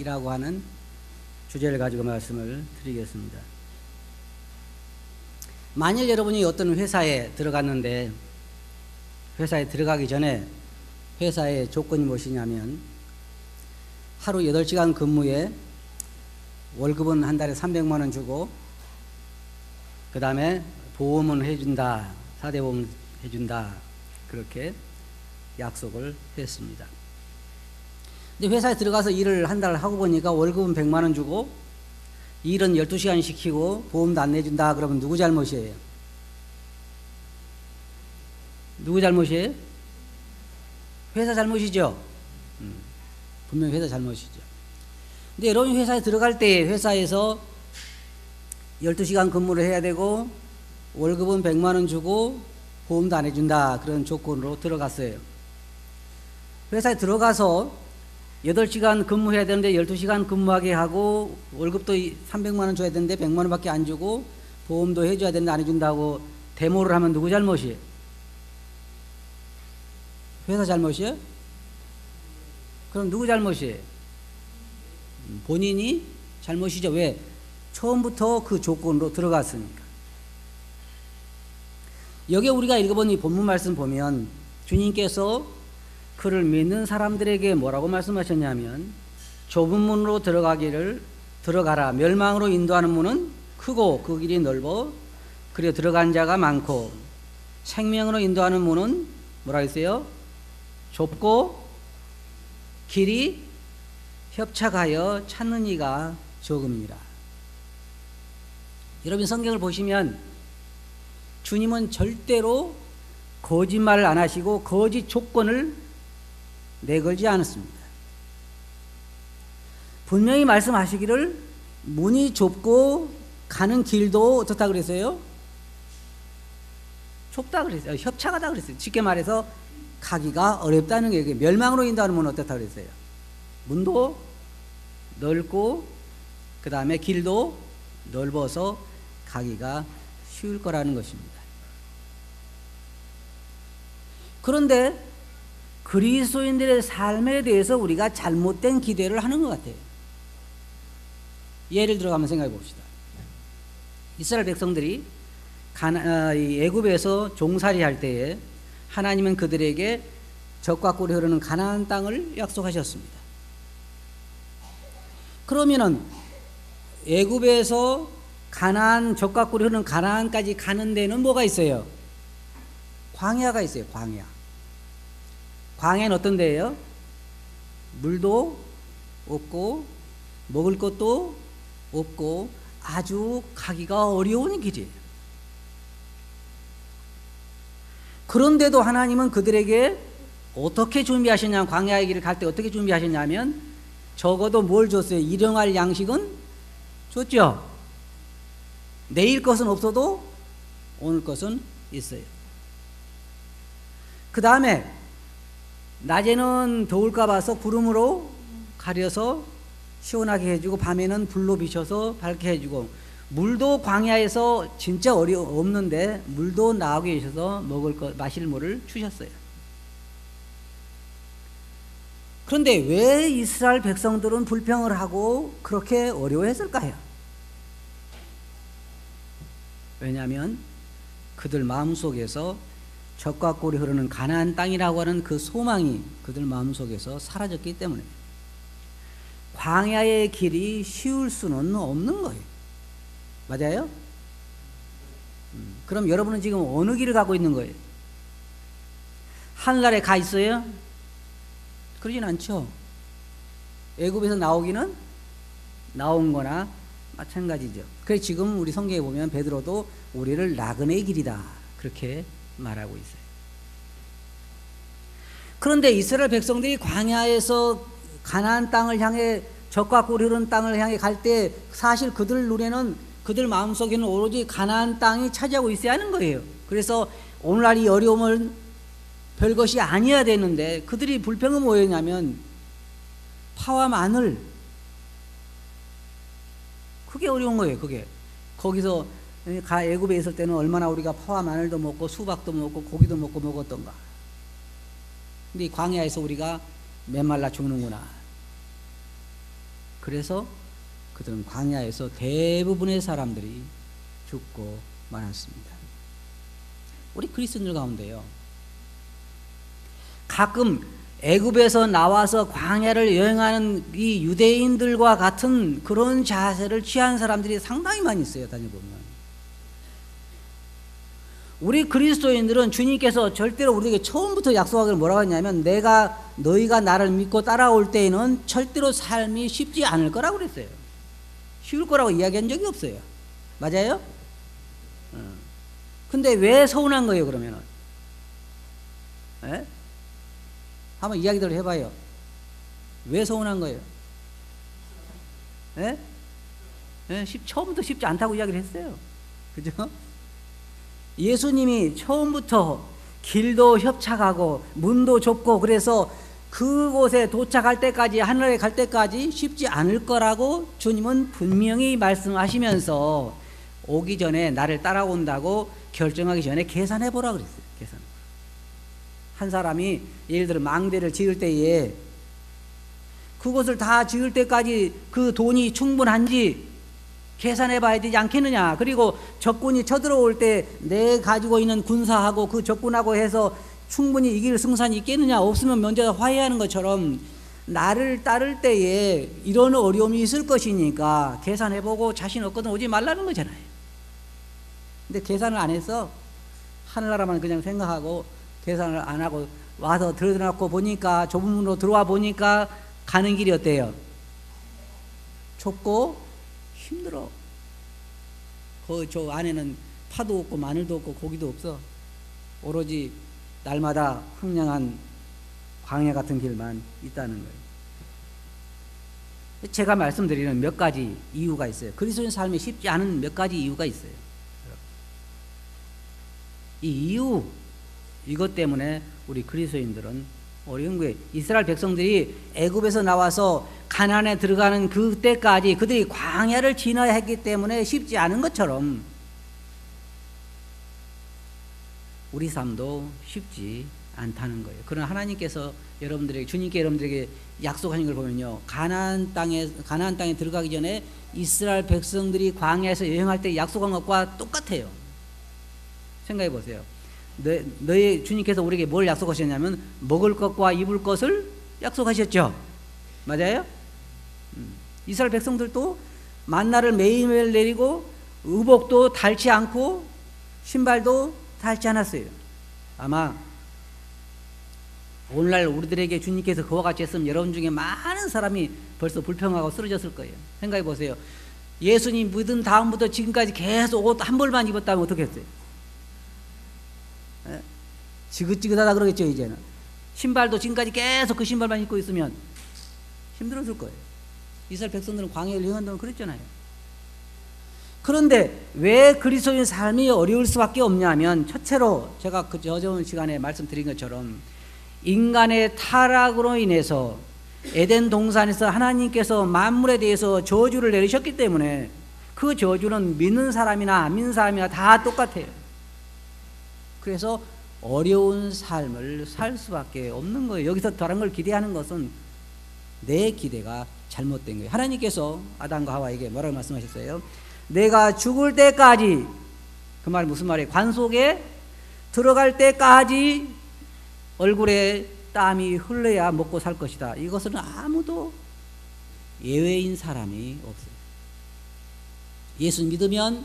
회사이라고 하는 주제를 가지고 말씀을 드리겠습니다. 만일 여러분이 어떤 회사에 들어갔는데 회사에 들어가기 전에 회사의 조건이 무엇이냐면 하루 8시간 근무에 월급은 한 달에 300만 원 주고 그 다음에 보험은 해준다, 4대 보험 해준다, 그렇게 약속을 했습니다. 근데 회사에 들어가서 일을 한 달 하고 보니까 월급은 100만 원 주고 일은 12시간 시키고 보험도 안 내준다. 그러면 누구 잘못이에요? 누구 잘못이에요? 회사 잘못이죠. 분명히 회사 잘못이죠. 근데 여러분이 회사에 들어갈 때 회사에서 12시간 근무를 해야 되고 월급은 100만 원 주고 보험도 안 해준다. 그런 조건으로 들어갔어요. 회사에 들어가서 8시간 근무해야 되는데 12시간 근무하게 하고 월급도 300만 원 줘야 되는데 100만 원밖에 안 주고 보험도 해줘야 되는데 안 해준다고 데모를 하면 누구 잘못이에요? 회사 잘못이에요? 그럼 누구 잘못이에요? 본인이 잘못이죠. 왜? 처음부터 그 조건으로 들어갔으니까. 여기 우리가 읽어본 이 본문 말씀 보면 주님께서 그를 믿는 사람들에게 뭐라고 말씀하셨냐면 좁은 문으로 들어가라. 멸망으로 인도하는 문은 크고 그 길이 넓어 그리고 들어간 자가 많고 생명으로 인도하는 문은 뭐라 했어요? 좁고 길이 협착하여 찾는 이가 적음이라. 여러분 성경을 보시면 주님은 절대로 거짓말을 안 하시고 거짓 조건을 내걸지 않았습니다. 분명히 말씀하시기를 문이 좁고 가는 길도 어떻다 그랬어요? 좁다 그랬어요. 협착하다 그랬어요. 쉽게 말해서 가기가 어렵다는 게 멸망으로 인도하는 문은 어떻다 그랬어요? 문도 넓고 그 다음에 길도 넓어서 가기가 쉬울 거라는 것입니다. 그런데 그리스도인들의 삶에 대해서 우리가 잘못된 기대를 하는 것 같아요. 예를 들어 한번 생각해 봅시다. 이스라엘 백성들이 애굽에서 종살이 할 때에 하나님은 그들에게 젖과 꿀이 흐르는 가나안 땅을 약속하셨습니다. 그러면은 애굽에서 가나안 젖과 꿀이 흐르는 가나안까지 가는 데는 뭐가 있어요? 광야가 있어요. 광야. 광야는 어떤 데예요? 물도 없고 먹을 것도 없고 아주 가기가 어려운 길이에요. 그런데도 하나님은 그들에게 어떻게 준비하셨냐, 광야의 길을 갈 때 어떻게 준비하셨냐면 적어도 뭘 줬어요? 일용할 양식은 줬죠. 내일 것은 없어도 오늘 것은 있어요. 그 다음에 낮에는 더울까 봐서 구름으로 가려서 시원하게 해주고 밤에는 불로 비춰서 밝게 해주고 물도 광야에서 진짜 없는데 물도 나오게 해주셔서 마실 물을 주셨어요. 그런데 왜 이스라엘 백성들은 불평을 하고 그렇게 어려워했을까요? 왜냐하면 그들 마음속에서 젖과 꿀이 흐르는 가나안 땅이라고 하는 그 소망이 그들 마음속에서 사라졌기 때문에 광야의 길이 쉬울 수는 없는 거예요. 맞아요? 그럼 여러분은 지금 어느 길을 가고 있는 거예요? 하늘나라에 가 있어요? 그러진 않죠. 애굽에서 나오기는 나온 거나 마찬가지죠. 그래서 지금 우리 성경에 보면 베드로도 우리를 나그네의 길이다 그렇게 말하고 있어요. 그런데 이스라엘 백성들이 광야에서 가나안 땅을 향해 젖과 꿀이 흐르는 땅을 향해 갈 때 사실 그들 눈에는 그들 마음속에는 오로지 가나안 땅이 차지하고 있어야 하는 거예요. 그래서 오늘날 이 어려움은 별것이 아니어야 되는데 그들이 불평은 뭐였냐면 파와 마늘, 그게 어려운 거예요. 그게 거기서 애굽에 있을 때는 얼마나 우리가 파와 마늘도 먹고 수박도 먹고 고기도 먹고 먹었던가. 근데 이 광야에서 우리가 메말라 죽는구나. 그래서 그들은 광야에서 대부분의 사람들이 죽고 말았습니다. 우리 그리스도인들 가운데요, 가끔 애굽에서 나와서 광야를 여행하는 이 유대인들과 같은 그런 자세를 취한 사람들이 상당히 많이 있어요. 다녀보면 우리 그리스도인들은 주님께서 절대로 우리에게 처음부터 약속하기를 뭐라고 했냐면, 너희가 나를 믿고 따라올 때에는 절대로 삶이 쉽지 않을 거라고 그랬어요. 쉬울 거라고 이야기한 적이 없어요. 맞아요? 근데 왜 서운한 거예요, 그러면은? 에? 한번 이야기들 해봐요. 왜 서운한 거예요? 에? 처음부터 쉽지 않다고 이야기를 했어요. 그죠? 예수님이 처음부터 길도 협착하고 문도 좁고 그래서 그곳에 도착할 때까지, 하늘에 갈 때까지 쉽지 않을 거라고 주님은 분명히 말씀하시면서 오기 전에 나를 따라온다고 결정하기 전에 계산해 보라 그랬어요. 계산. 한 사람이 예를 들어 망대를 지을 때에 그것을 다 지을 때까지 그 돈이 충분한지 계산해 봐야 되지 않겠느냐. 그리고 적군이 쳐들어올 때 내 가지고 있는 군사하고 그 적군하고 해서 충분히 이길 승산이 있겠느냐. 없으면 먼저 화해하는 것처럼 나를 따를 때에 이런 어려움이 있을 것이니까 계산해보고 자신 없거든 오지 말라는 거잖아요. 근데 계산을 안 해서 하늘나라만 그냥 생각하고 계산을 안 하고 와서 들어놓고 보니까, 좁은 문으로 들어와 보니까 가는 길이 어때요? 좁고 힘들어. 저 안에는 파도 없고 마늘도 없고 고기도 없어. 오로지 날마다 황량한 광야 같은 길만 있다는 거예요. 제가 말씀드리는 몇 가지 이유가 있어요. 그리스도인 삶이 쉽지 않은 몇 가지 이유가 있어요. 이 이유, 이것 때문에 우리 그리스도인들은 어려운 거예요. 이스라엘 백성들이 애굽에서 나와서 가나안에 들어가는 그때까지 그들이 광야를 지나야 했기 때문에 쉽지 않은 것처럼 우리 삶도 쉽지 않다는 거예요. 그러나 하나님께서 주님께 여러분들에게 약속하신 걸 보면요, 가나안 땅에 들어가기 전에 이스라엘 백성들이 광야에서 여행할 때 약속한 것과 똑같아요. 생각해 보세요. 너희 주님께서 우리에게 뭘 약속하셨냐면 먹을 것과 입을 것을 약속하셨죠. 맞아요? 이스라엘 백성들도 만나를 매일매일 내리고 의복도 닳지 않고 신발도 닳지 않았어요. 아마 오늘날 우리들에게 주님께서 그와 같이 했으면 여러분 중에 많은 사람이 벌써 불평하고 쓰러졌을 거예요. 생각해 보세요. 예수님 믿은 다음부터 지금까지 계속 옷 한 벌만 입었다면 어떻게 했어요? 지긋지긋하다 그러겠죠. 이제는 신발도 지금까지 계속 그 신발만 입고 있으면 힘들었을 거예요. 이스라엘 백성들은 광야를 여행한다고 그랬잖아요. 그런데 왜 그리스도인 삶이 어려울 수밖에 없냐면, 첫째로 제가 그 저번 시간에 말씀드린 것처럼 인간의 타락으로 인해서 에덴 동산에서 하나님께서 만물에 대해서 저주를 내리셨기 때문에 그 저주는 믿는 사람이나 안 믿는 사람이나 다 똑같아요. 그래서 어려운 삶을 살 수밖에 없는 거예요. 여기서 다른 걸 기대하는 것은 내 기대가 잘못된 거예요. 하나님께서 아담과 하와에게 뭐라고 말씀하셨어요? 내가 죽을 때까지, 그 말 무슨 말이에요? 관 속에 들어갈 때까지 얼굴에 땀이 흘러야 먹고 살 것이다. 이것은 아무도 예외인 사람이 없어요. 예수 믿으면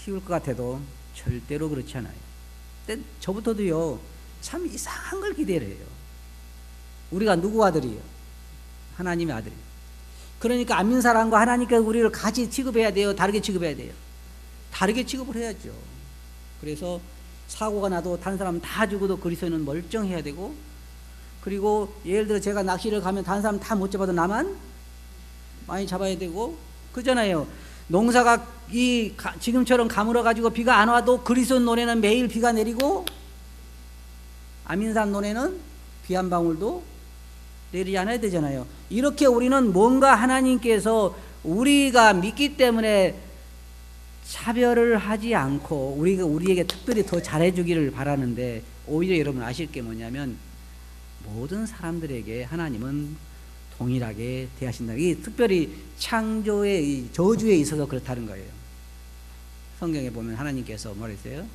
쉬울 것 같아도 절대로 그렇지 않아요. 근데 저부터도요, 참 이상한 걸 기대를 해요. 우리가 누구 아들이에요? 하나님의 아들이에요. 그러니까 안 믿는 사람과 하나님께서 우리를 같이 취급해야 돼요? 다르게 취급해야 돼요? 다르게 취급을 해야죠. 그래서 사고가 나도 다른 사람 다 죽어도 그리스도인은 멀쩡해야 되고, 그리고 예를 들어 제가 낚시를 가면 다른 사람 다 못 잡아도 나만 많이 잡아야 되고, 그잖아요. 농사가 지금처럼 가물어가지고 비가 안 와도 그리스도 논에는 매일 비가 내리고, 안 믿는 사람 논에는 비 한 방울도 내리지 않아야 되잖아요. 이렇게 우리는 뭔가 하나님께서 우리가 믿기 때문에 차별을 하지 않고 우리에게 특별히 더 잘해주기를 바라는데, 오히려 여러분 아실 게 뭐냐면 모든 사람들에게 하나님은 동일하게 대하신다. 이게 특별히 창조의 이 저주에 있어서 그렇다는 거예요. 성경에 보면 하나님께서 뭐라 했어요?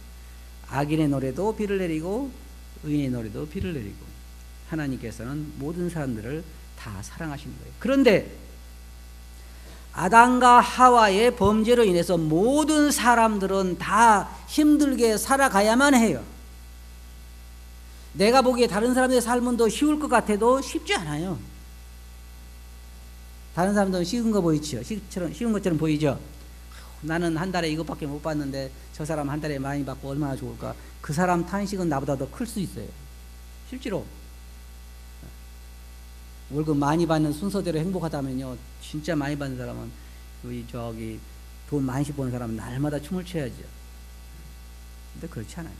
악인의 노래도 비를 내리고 의인의 노래도 비를 내리고, 하나님께서는 모든 사람들을 다 사랑하시는 거예요. 그런데 아담과 하와의 범죄로 인해서 모든 사람들은 다 힘들게 살아가야만 해요. 내가 보기에 다른 사람들의 삶은 더 쉬울 것 같아도 쉽지 않아요. 다른 사람들은 쉬운 거 보이죠? 쉬운 것처럼 보이죠? 나는 한 달에 이것밖에 못 받는데 저 사람 한 달에 많이 받고 얼마나 좋을까? 그 사람 탄식은 나보다 더 클 수 있어요. 실제로 월급 많이 받는 순서대로 행복하다면요, 진짜 많이 받는 사람은 돈 많이 버는 사람은 날마다 춤을 춰야죠. 근데 그렇지 않아요.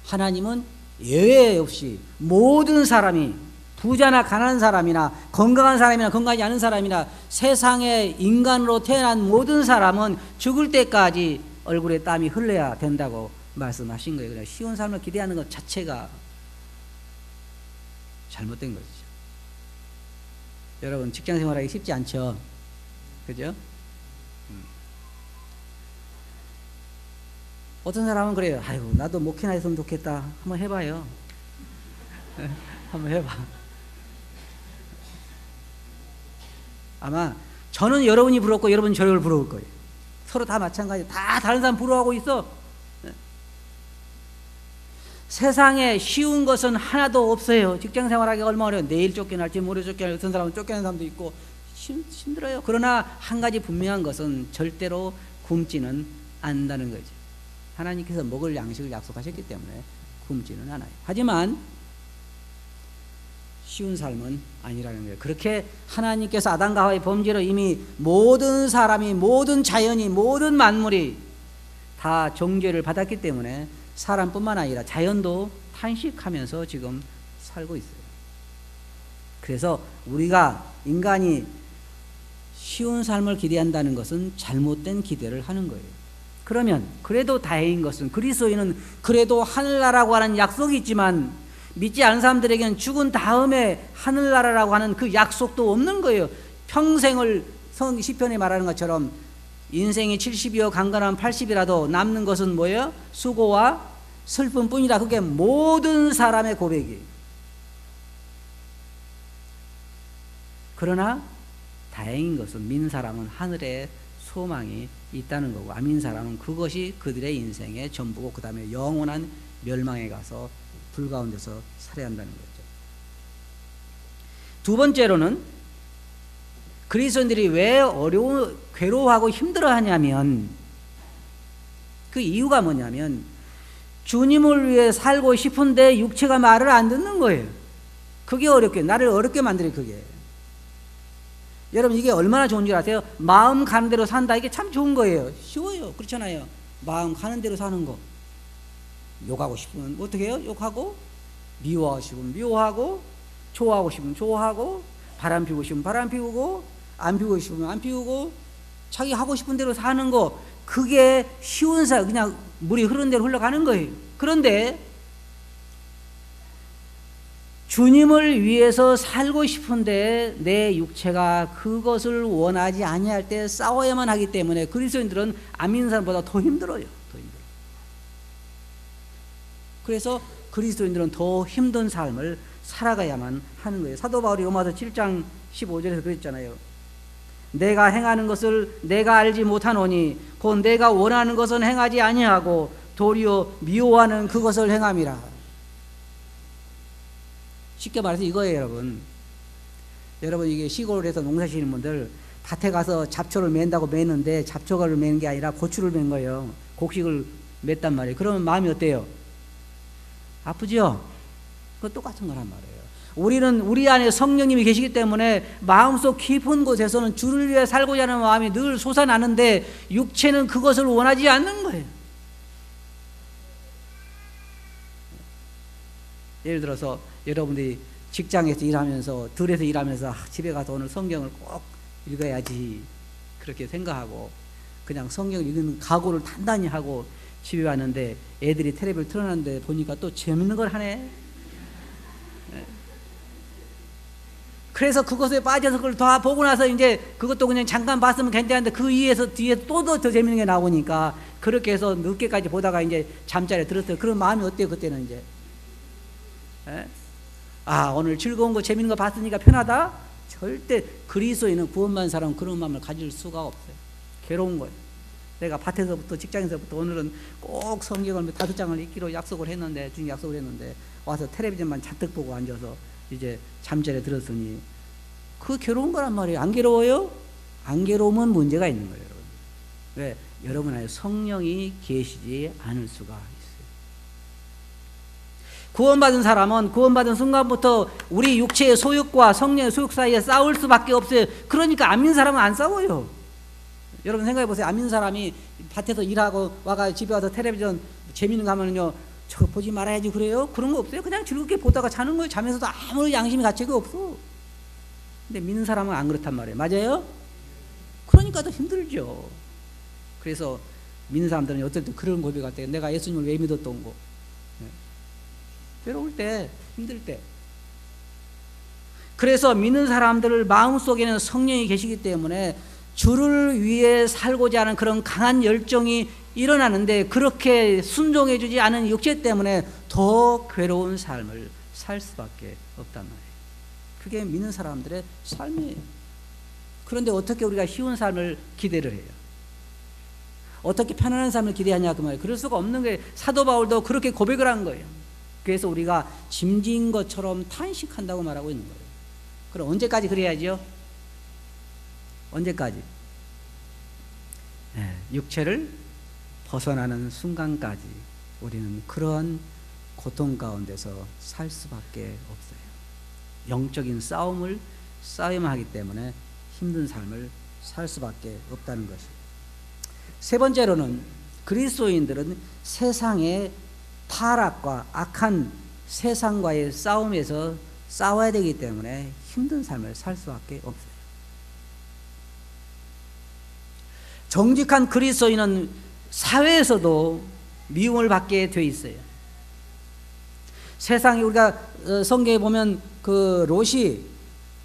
하나님은 예외 없이 모든 사람이, 부자나 가난한 사람이나 건강한 사람이나 건강하지 않은 사람이나 세상에 인간으로 태어난 모든 사람은 죽을 때까지 얼굴에 땀이 흘러야 된다고 말씀하신 거예요. 그냥 쉬운 삶을 기대하는 것 자체가 잘못된 거죠. 여러분, 직장 생활하기 쉽지 않죠? 그죠? 어떤 사람은 그래요. 아이고, 나도 목회나 했으면 좋겠다. 한번 해봐요. 한번 해봐. 아마 저는 여러분이 부럽고 여러분은 저를 부러울 거예요. 서로 다 마찬가지예요. 다 다른 사람 부러워하고 있어. 세상에 쉬운 것은 하나도 없어요. 직장 생활하기가 얼마나 어려워요. 내일 쫓겨날지 모레 쫓겨날지, 어떤 사람은 쫓겨나는 사람도 있고 힘들어요. 그러나 한 가지 분명한 것은 절대로 굶지는 않는다는 거죠. 하나님께서 먹을 양식을 약속하셨기 때문에 굶지는 않아요. 하지만 쉬운 삶은 아니라는 거예요. 그렇게 하나님께서 아담과 하와의 범죄로 이미 모든 사람이, 모든 자연이, 모든 만물이 다 정죄를 받았기 때문에 사람뿐만 아니라 자연도 탄식하면서 지금 살고 있어요. 그래서 우리가 인간이 쉬운 삶을 기대한다는 것은 잘못된 기대를 하는 거예요. 그러면 그래도 다행인 것은 그리스도인은 그래도 하늘나라라고 하는 약속이 있지만 믿지 않은 사람들에게는 죽은 다음에 하늘나라라고 하는 그 약속도 없는 거예요. 평생을 시편에 말하는 것처럼 인생이 70이요 강건하면 80이라도 남는 것은 뭐예요? 수고와 슬픔뿐이라. 그게 모든 사람의 고백이에요. 그러나 다행인 것은 믿는 사람은 하늘에 소망이 있다는 거고, 안 믿는 사람은 그것이 그들의 인생의 전부고 그 다음에 영원한 멸망에 가서 불 가운데서 살아야 한다는 거죠. 두 번째로는 그리스도인들이 왜 괴로워하고 힘들어하냐면, 그 이유가 뭐냐면 주님을 위해 살고 싶은데 육체가 말을 안 듣는 거예요. 그게 나를 어렵게 만들어요. 그게. 여러분, 이게 얼마나 좋은 줄 아세요? 마음 가는 대로 산다. 이게 참 좋은 거예요. 쉬워요. 그렇잖아요. 마음 가는 대로 사는 거. 욕하고 싶으면 어떻게 해요? 욕하고, 미워하고 싶으면 미워하고, 좋아하고 싶으면 좋아하고, 바람 피우고 싶으면 바람 피우고, 안 피우고 싶으면 안 피우고, 자기 하고 싶은 대로 사는 거. 그게 쉬운 그냥 물이 흐르는 대로 흘러가는 거예요. 그런데 주님을 위해서 살고 싶은데 내 육체가 그것을 원하지 아니할 때 싸워야만 하기 때문에 그리스도인들은 안 믿는 사람보다 더 힘들어요. 더 힘들어. 그래서 그리스도인들은 더 힘든 삶을 살아가야만 하는 거예요. 사도 바울이 로마서 7장 15절에서 그랬잖아요. 내가 행하는 것을 내가 알지 못하노니 곧 내가 원하는 것은 행하지 아니하고 도리어 미워하는 그것을 행함이라. 쉽게 말해서 이거예요, 여러분. 여러분, 이게 시골에서 농사 지는 분들 밭에 가서 잡초를 맨다고 매는데 잡초를 매는 게 아니라 고추를 맨 거예요. 곡식을 맸단 말이에요. 그러면 마음이 어때요? 아프죠? 그거 똑같은 거란 말이에요. 우리는 우리 안에 성령님이 계시기 때문에 마음속 깊은 곳에서는 주를 위해 살고자 하는 마음이 늘 솟아나는데 육체는 그것을 원하지 않는 거예요. 예를 들어서 여러분들이 직장에서 일하면서, 들에서 일하면서 집에 가서 오늘 성경을 꼭 읽어야지 그렇게 생각하고 그냥 성경 읽는 각오를 단단히 하고 집에 왔는데 애들이 텔레비를 틀어놨는데 보니까 또 재밌는 걸 하네. 그래서 그것에 빠져서 그걸 다 보고 나서 이제 그것도 그냥 잠깐 봤으면 괜찮은데 그 위에서 뒤에 또 더 재밌는 게 나오니까 그렇게 해서 늦게까지 보다가 이제 잠자리에 들었어요. 그런 마음이 어때요, 그때는 이제? 에? 아, 오늘 즐거운 거 재밌는 거 봤으니까 편하다? 절대 그리스도인은 구원받은 사람은 그런 마음을 가질 수가 없어요. 괴로운 거예요. 내가 밭에서부터 직장에서부터 오늘은 꼭 성경을 5장을 읽기로 약속을 했는데, 주님 약속을 했는데 와서 텔레비전만 잔뜩 보고 앉아서 이제 잠자리에 들었으니 그 괴로운 거란 말이에요. 안 괴로워요? 안 괴로우면 문제가 있는 거예요, 여러분. 왜? 여러분 안에 성령이 계시지 않을 수가 있어요. 구원받은 사람은 구원받은 순간부터 우리 육체의 소욕과 성령의 소욕 사이에 싸울 수밖에 없어요. 그러니까 안 믿는 사람은 안 싸워요. 여러분 생각해 보세요. 안 믿는 사람이 밭에서 일하고 와가 집에 와서 텔레비전 재밌는 거 하면요, 저거 보지 말아야지 그래요? 그런 거 없어요. 그냥 즐겁게 보다가 자는 거예요. 자면서도 아무런 양심이 가책이 없어. 근데 믿는 사람은 안 그렇단 말이에요. 맞아요? 그러니까 더 힘들죠. 그래서 믿는 사람들은 어떨 때 그런 고백할 때 내가 예수님을 왜 믿었던 거, 괴로울 때, 힘들 때. 그래서 믿는 사람들 마음속에는 성령이 계시기 때문에 주를 위해 살고자 하는 그런 강한 열정이 일어나는데, 그렇게 순종해 주지 않은 육체 때문에 더 괴로운 삶을 살 수밖에 없단 말이에요. 그게 믿는 사람들의 삶이에요. 그런데 어떻게 우리가 쉬운 삶을 기대를 해요? 어떻게 편안한 삶을 기대하냐 그 말이에요. 그럴 수가 없는 거예요. 사도 바울도 그렇게 고백을 한 거예요. 그래서 우리가 짐진 것처럼 탄식한다고 말하고 있는 거예요. 그럼 언제까지 그래야죠? 언제까지? 육체를 벗어나는 순간까지 우리는 그런 고통 가운데서 살 수밖에 없어요. 영적인 싸움을 하기 때문에 힘든 삶을 살 수밖에 없다는 것이에요. 세 번째로는 그리스도인들은 세상의 타락과 악한 세상과의 싸움에서 싸워야 되기 때문에 힘든 삶을 살 수밖에 없어요. 정직한 그리스도인은 사회에서도 미움을 받게 돼 있어요. 세상에 우리가 성경에 보면 그 롯이,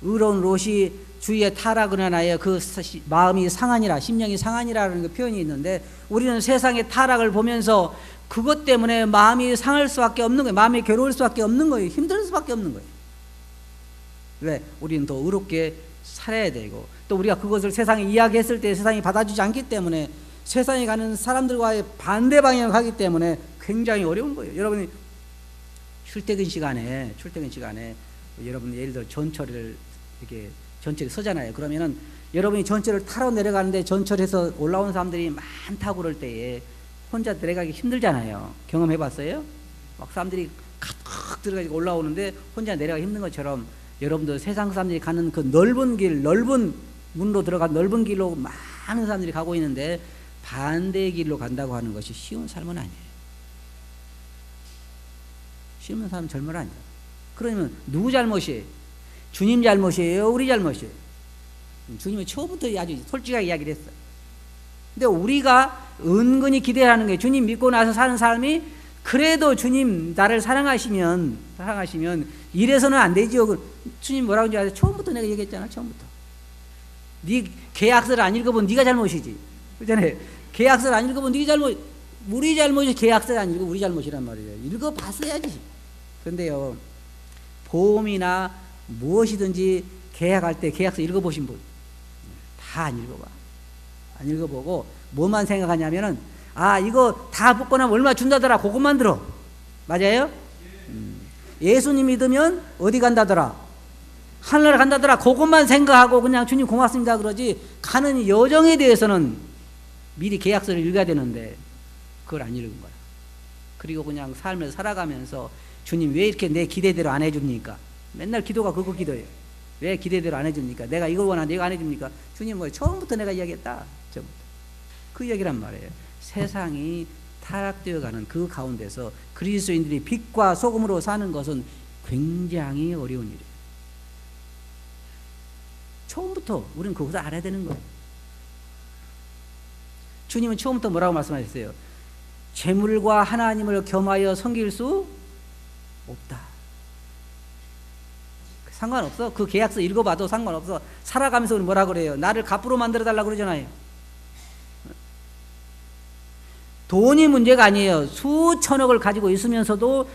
의로운 롯이 주위에 타락을 하나요 그 마음이 상하니라, 심령이 상하니라는 그 표현이 있는데, 우리는 세상의 타락을 보면서 그것 때문에 마음이 상할 수밖에 없는 거예요. 마음이 괴로울 수밖에 없는 거예요. 힘들 수밖에 없는 거예요. 왜? 우리는 더 의롭게 살아야 되고, 또 우리가 그것을 세상에 이야기했을 때 세상이 받아주지 않기 때문에 세상에 가는 사람들과의 반대 방향을 가기 때문에 굉장히 어려운 거예요. 여러분이 출퇴근 시간에 여러분 예를 들어 전철을 이렇게 전철에 서잖아요. 그러면은 여러분이 전철을 타러 내려가는데 전철에서 올라온 사람들이 많다고 그럴 때에 혼자 내려가기 힘들잖아요. 경험해 봤어요? 막 사람들이 가득 들어가지고 올라오는데 혼자 내려가기 힘든 것처럼, 여러분들 세상 사람들이 가는 그 넓은 길, 넓은 문으로 들어간 넓은 길로 많은 사람들이 가고 있는데 반대의 길로 간다고 하는 것이 쉬운 삶은 아니에요. 쉬운 삶은 절대 아니에요. 그러면 누구 잘못이에요? 주님 잘못이에요? 우리 잘못이에요? 주님은 처음부터 아주 솔직하게 이야기를 했어요. 근데 우리가 은근히 기대하는 게, 주님 믿고 나서 사는 삶이 그래도 주님 나를 사랑하시면 이래서는 안 되지요. 주님 뭐라고 하는지 아세요? 처음부터 내가 얘기했잖아. 처음부터 네 계약서를 안 읽어본 네가 잘못이지, 그렇잖아요. 계약서를 안 읽어본 네가 잘못, 우리 잘못이 계약서를 안 읽어 우리 잘못이란 말이에요. 읽어봤어야지. 그런데요, 보험이나 무엇이든지 계약할 때 계약서 읽어보신 분 다 안 읽어봐. 안 읽어보고 뭐만 생각하냐면은, 아 이거 다 붙고 나면 얼마 준다더라, 그것만 들어. 맞아요? 예수님 믿으면 어디 간다더라, 하늘나라 간다더라, 그것만 생각하고 그냥 주님 고맙습니다 그러지, 가는 여정에 대해서는 미리 계약서를 읽어야 되는데 그걸 안 읽은 거야. 그리고 그냥 삶을 살아가면서 주님 왜 이렇게 내 기대대로 안 해줍니까? 맨날 기도가 그거 기도예요. 왜 기대대로 안 해줍니까? 내가 이걸 원하는데 이거 안 해줍니까? 주님 뭐 처음부터 내가 이야기했다. 처음부터. 그 이야기란 말이에요. 세상이 타락되어가는 그 가운데서 그리스도인들이 빛과 소금으로 사는 것은 굉장히 어려운 일이에요. 처음부터 우리는 그것을 알아야 되는 거예요. 주님은 처음부터 뭐라고 말씀하셨어요? 재물과 하나님을 겸하여 섬길 수 없다. 상관없어. 그 계약서 읽어봐도 상관없어. 살아가면서 뭐라 그래요? 나를 갑부로 만들어달라고 그러잖아요. 돈이 문제가 아니에요. 수천억을 가지고 있으면서도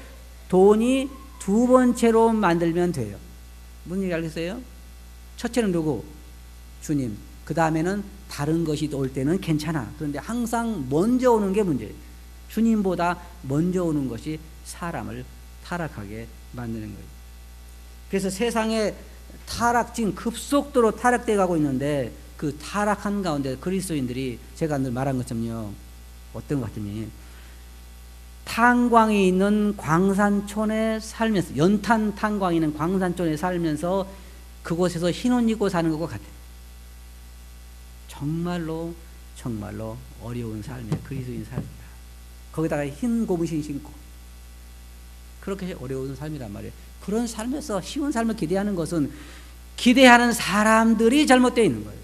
돈이 두 번째로 만들면 돼요. 무슨 얘기 알겠어요? 첫째는 누구? 주님. 그 다음에는 다른 것이 올 때는 괜찮아. 그런데 항상 먼저 오는 게 문제예요. 주님보다 먼저 오는 것이 사람을 타락하게 만드는 거예요. 그래서 세상에 지금 급속도로 타락되어 가고 있는데 그 타락한 가운데 그리스도인들이 제가 늘 말한 것처럼요. 어떤 것 같으니 탄광이 있는 광산촌에 살면서 연탄 탄광이 있는 광산촌에 살면서 그곳에서 흰 옷 입고 사는 것과 같아요. 정말로 어려운 삶이에요. 그리스도인 삶입니다. 거기다가 흰 고무신 신고 그렇게 어려운 삶이란 말이에요. 그런 삶에서 쉬운 삶을 기대하는 것은 기대하는 사람들이 잘못되어 있는 거예요.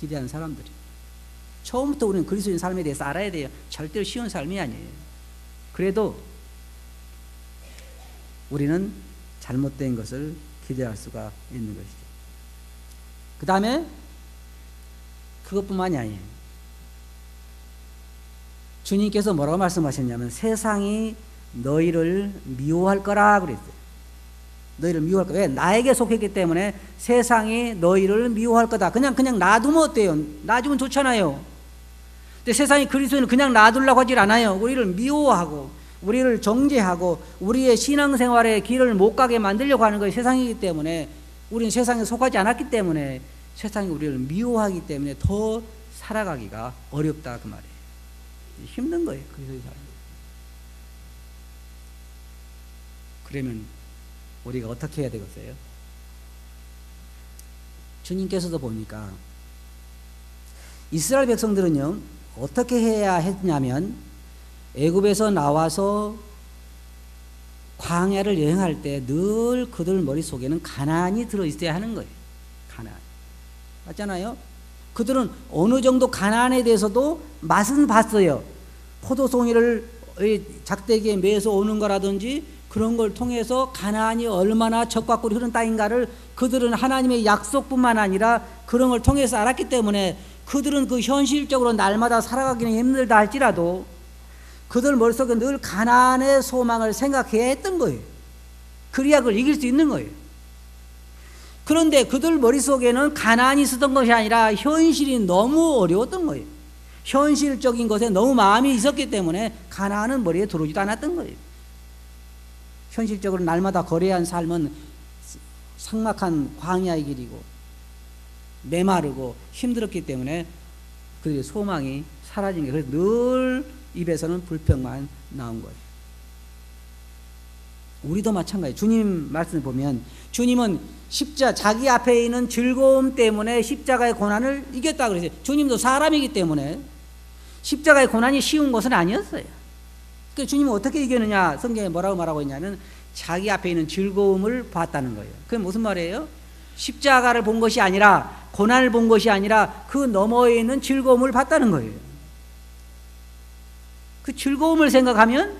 기대하는 사람들이. 처음부터 우리는 그리스도인 삶에 대해서 알아야 돼요. 절대로 쉬운 삶이 아니에요. 그래도 우리는 잘못된 것을 기대할 수가 있는 것이죠. 그 다음에 그것뿐만이 아니에요. 주님께서 뭐라고 말씀하셨냐면 세상이 너희를 미워할 거라 그랬어요. 너희를 미워할 거다. 왜? 나에게 속했기 때문에 세상이 너희를 미워할 거다. 그냥 놔두면 어때요? 놔두면 좋잖아요. 근데 세상이 그리스도인을 그냥 놔두려고 하질 않아요. 우리를 미워하고 우리를 정죄하고 우리의 신앙생활의 길을 못 가게 만들려고 하는 것이 세상이기 때문에 우리는 세상에 속하지 않았기 때문에 세상이 우리를 미워하기 때문에 더 살아가기가 어렵다 그 말이에요. 힘든 거예요. 그리스도인 사람. 그러면 우리가 어떻게 해야 되겠어요? 주님께서도 보니까 이스라엘 백성들은요 어떻게 해야 했냐면 애굽에서 나와서 광야를 여행할 때 늘 그들 머릿속에는 가나안이 들어있어야 하는 거예요. 가나안. 맞잖아요? 그들은 어느 정도 가나안에 대해서도 맛은 봤어요. 포도송이를 작대기에 매서 오는 거라든지 그런 걸 통해서 가나안이 얼마나 적과 꿀이 흐른 땅인가를 그들은 하나님의 약속뿐만 아니라 그런 걸 통해서 알았기 때문에 그들은 그 현실적으로 날마다 살아가기는 힘들다 할지라도 그들 머릿속에 늘 가나안의 소망을 생각해야 했던 거예요. 그리야 그걸 이길 수 있는 거예요. 그런데 그들 머릿속에는 가나안이 있었던 것이 아니라 현실이 너무 어려웠던 거예요. 현실적인 것에 너무 마음이 있었기 때문에 가나안은 머리에 들어오지도 않았던 거예요. 현실적으로 날마다 거래한 삶은 삭막한 광야의 길이고 메마르고 힘들었기 때문에 그들의 소망이 사라진 거예요. 그래서 늘 입에서는 불평만 나온 거예요. 우리도 마찬가지예요. 주님 말씀을 보면 주님은 자기 앞에 있는 즐거움 때문에 십자가의 고난을 이겼다 그랬어요. 주님도 사람이기 때문에 십자가의 고난이 쉬운 것은 아니었어요. 그 주님은 어떻게 이겼느냐? 성경에 뭐라고 말하고 있냐면 자기 앞에 있는 즐거움을 봤다는 거예요. 그게 무슨 말이에요? 십자가를 본 것이 아니라 고난을 본 것이 아니라 그 너머에 있는 즐거움을 봤다는 거예요. 그 즐거움을 생각하면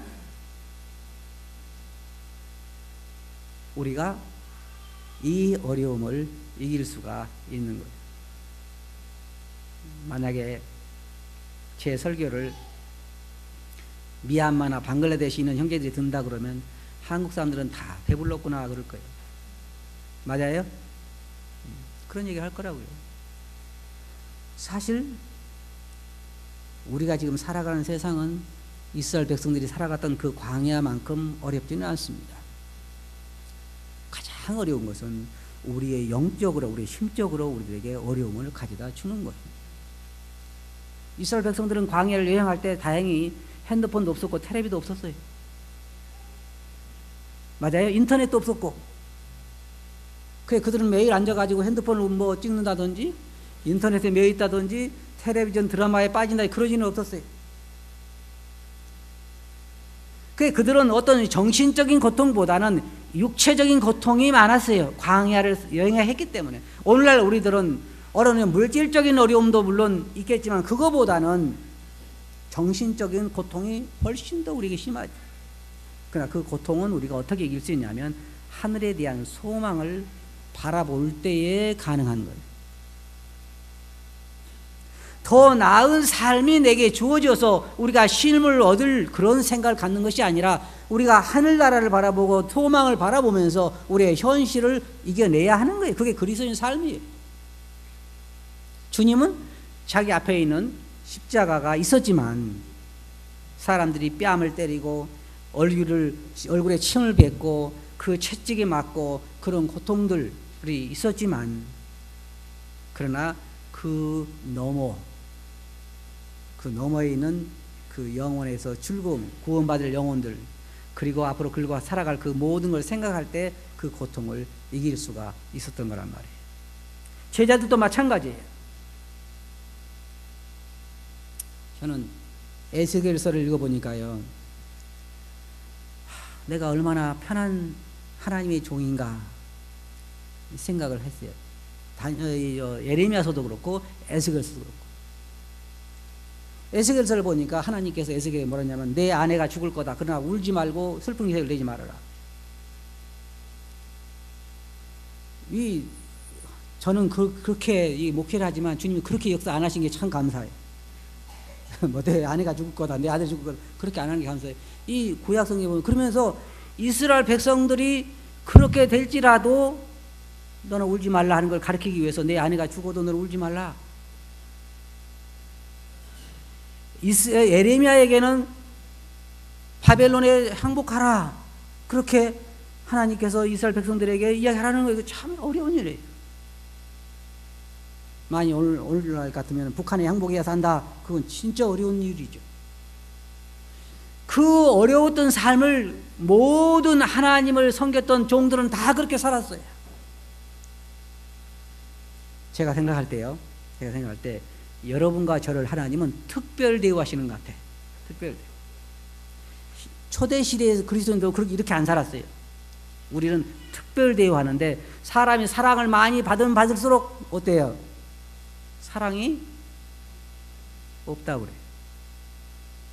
우리가 이 어려움을 이길 수가 있는 거예요. 만약에 제 설교를 미얀마나 방글라데시에 있는 형제들이 듣는다 그러면 한국 사람들은 다 배불렀구나 그럴 거예요. 맞아요? 그런 얘기 할 거라고요. 사실 우리가 지금 살아가는 세상은 이스라엘 백성들이 살아갔던 그 광야만큼 어렵지는 않습니다. 가장 어려운 것은 우리의 영적으로, 우리의 심적으로 우리들에게 어려움을 가져다 주는 거예요. 이스라엘 백성들은 광야를 여행할 때 다행히 핸드폰도 없었고 텔레비도 없었어요. 맞아요? 인터넷도 없었고. 그래 그들은 매일 앉아가지고 핸드폰을 뭐 찍는다든지 인터넷에 매여 있다든지 텔레비전 드라마에 빠진다 그러지는 없었어요. 그래 그들은 어떤 정신적인 고통보다는 육체적인 고통이 많았어요. 광야를 여행했기 때문에. 오늘날 우리들은 어려운 물질적인 어려움도 물론 있겠지만 그거보다는 정신적인 고통이 훨씬 더 우리에게 심하죠. 그러나 그 고통은 우리가 어떻게 이길 수 있냐면 하늘에 대한 소망을 바라볼 때에 가능한 거예요. 더 나은 삶이 내게 주어져서 우리가 쉼을 얻을 그런 생각을 갖는 것이 아니라 우리가 하늘나라를 바라보고 소망을 바라보면서 우리의 현실을 이겨내야 하는 거예요. 그게 그리스도인 삶이에요. 주님은 자기 앞에 있는 십자가가 있었지만 사람들이 뺨을 때리고 얼굴에 침을 뱉고 그 채찍에 맞고 그런 고통들이 있었지만 그러나 그 너머에 있는 그 영혼에서 즐거움, 구원받을 영혼들, 그리고 앞으로 그들과 살아갈 그 모든 걸 생각할 때 그 고통을 이길 수가 있었던 거란 말이에요. 제자들도 마찬가지예요. 저는 에스겔서를 읽어보니까요, 내가 얼마나 편한 하나님의 종인가 생각을 했어요. 예레미야서도 그렇고 에스겔서도 그렇고. 에스겔서를 보니까 하나님께서 에스겔에 뭐라냐면 내 아내가 죽을 거다. 그러나 울지 말고 슬픈 기색을 내지 말아라. 저는 그렇게 목회를 하지만 주님이 그렇게 역사 안 하신 게 참 감사해요. 뭐 내 아내가 죽을 거다, 내 아들 죽을 거다, 그렇게 안 하는 게 감사해요. 이 구약성경에 보면 그러면서 이스라엘 백성들이 그렇게 될지라도 너는 울지 말라 하는 걸 가르치기 위해서 내 아내가 죽어도 너는 울지 말라. 예레미야에게는 바벨론에 항복하라, 그렇게 하나님께서 이스라엘 백성들에게 이야기하라는 거예요. 참 어려운 일이에요. 만약 오늘날 같으면 북한에 항복해야 산다, 그건 진짜 어려운 일이죠. 그 어려웠던 삶을 모든 하나님을 섬겼던 종들은 다 그렇게 살았어요. 제가 생각할 때 여러분과 저를 하나님은 특별 대우하시는 것 같아요. 특별 대우. 초대 시대에서 그리스도인도 이렇게 안 살았어요. 우리는 특별 대우하는데 사람이 사랑을 많이 받을수록 어때요? 사랑이 없다고 그래요.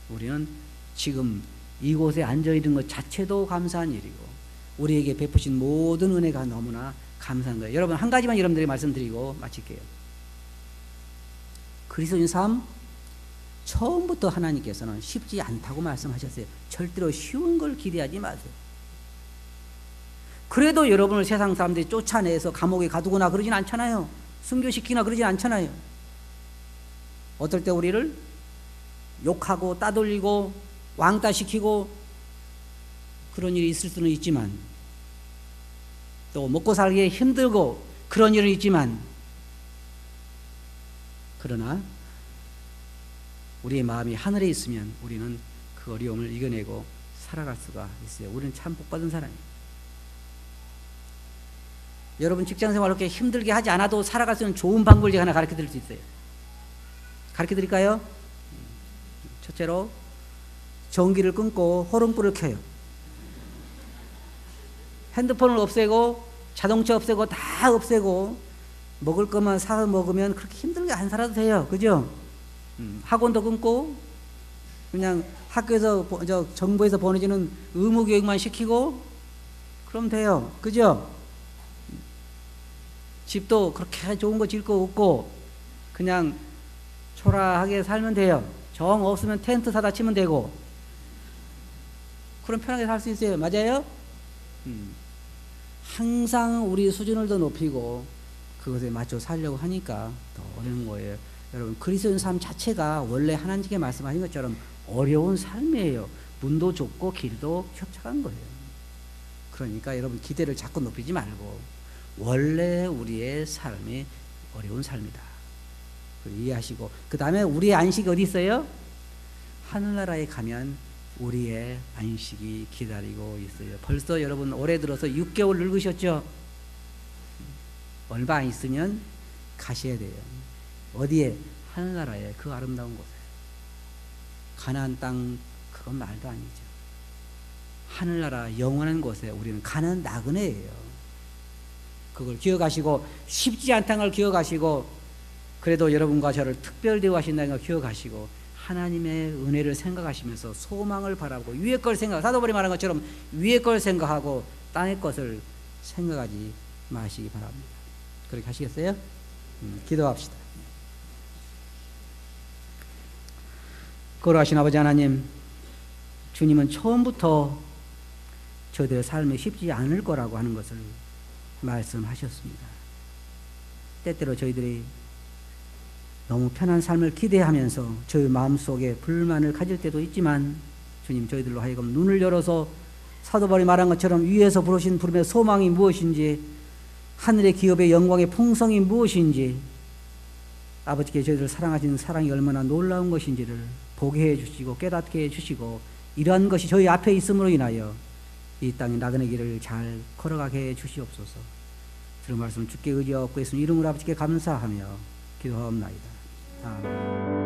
우리는 지금 이곳에 앉아있는 것 자체도 감사한 일이고 우리에게 베푸신 모든 은혜가 너무나 감사한 거예요. 여러분, 한 가지만 여러분들에게 말씀드리고 마칠게요. 그리스도인 삶, 처음부터 하나님께서는 쉽지 않다고 말씀하셨어요. 절대로 쉬운 걸 기대하지 마세요. 그래도 여러분을 세상 사람들이 쫓아내서 감옥에 가두거나 그러진 않잖아요. 순교시키거나 그러진 않잖아요. 어떨 때 우리를 욕하고 따돌리고 왕따시키고 그런 일이 있을 수는 있지만, 또 먹고 살기에 힘들고 그런 일은 있지만, 그러나 우리의 마음이 하늘에 있으면 우리는 그 어려움을 이겨내고 살아갈 수가 있어요. 우리는 참 복받은 사람이에요. 여러분, 직장생활 그렇게 힘들게 하지 않아도 살아갈 수 있는 좋은 방법을 제가 하나 가르쳐 드릴 수 있어요. 가르쳐 드릴까요? 첫째로 전기를 끊고 호롱불을 켜요. 핸드폰을 없애고 자동차 없애고 다 없애고 먹을 것만 사서 먹으면 그렇게 힘들게 안 살아도 돼요. 그죠? 학원도 끊고 그냥 학교에서 정부에서 보내주는 의무 교육만 시키고 그럼 돼요. 그죠? 집도 그렇게 좋은 거 지을 거 없고 그냥 초라하게 살면 돼요. 정 없으면 텐트 사다 치면 되고 그럼 편하게 살 수 있어요. 맞아요? 항상 우리 수준을 더 높이고 그것에 맞춰 살려고 하니까 더 어려운 거예요. 여러분, 그리스도인 삶 자체가 원래 하나님께 말씀하신 것처럼 어려운 삶이에요. 문도 좁고 길도 협착한 거예요. 그러니까 여러분, 기대를 자꾸 높이지 말고 원래 우리의 삶이 어려운 삶이다, 이해하시고, 그 다음에 우리의 안식이 어디 있어요? 하늘나라에 가면 우리의 안식이 기다리고 있어요. 벌써 여러분 올해 들어서 6개월 늙으셨죠? 얼마 안 있으면 가셔야 돼요. 어디에? 하늘나라에, 그 아름다운 곳에. 가나안 땅, 그건 말도 아니죠. 하늘나라 영원한 곳에 우리는 가는 나그네예요. 그걸 기억하시고, 쉽지 않다는 걸 기억하시고, 그래도 여러분과 저를 특별 대우하신다는 걸 기억하시고, 하나님의 은혜를 생각하시면서 소망을 바라보고 위의 걸 생각, 사도바울이 말한 것처럼 위의 걸 생각하고 땅의 것을 생각하지 마시기 바랍니다. 그렇게 하시겠어요? 기도합시다. 거룩하신 아버지 하나님, 주님은 처음부터 저들의 삶이 쉽지 않을 거라고 하는 것을 말씀하셨습니다. 때때로 저희들이 너무 편한 삶을 기대하면서 저희 마음속에 불만을 가질 때도 있지만, 주님, 저희들로 하여금 눈을 열어서 사도 바울이 말한 것처럼 위에서 부르신 부름의 소망이 무엇인지, 하늘의 기업의 영광의 풍성이 무엇인지, 아버지께 저희들을 사랑하시는 사랑이 얼마나 놀라운 것인지를 보게 해주시고 깨닫게 해주시고, 이러한 것이 저희 앞에 있음으로 인하여 이 땅의 나그네 길을 잘 걸어가게 해주시옵소서. 들은 말씀 주께 의지하옵고 예수님 이름으로 아버지께 감사하며 기도하옵나이다. 아멘.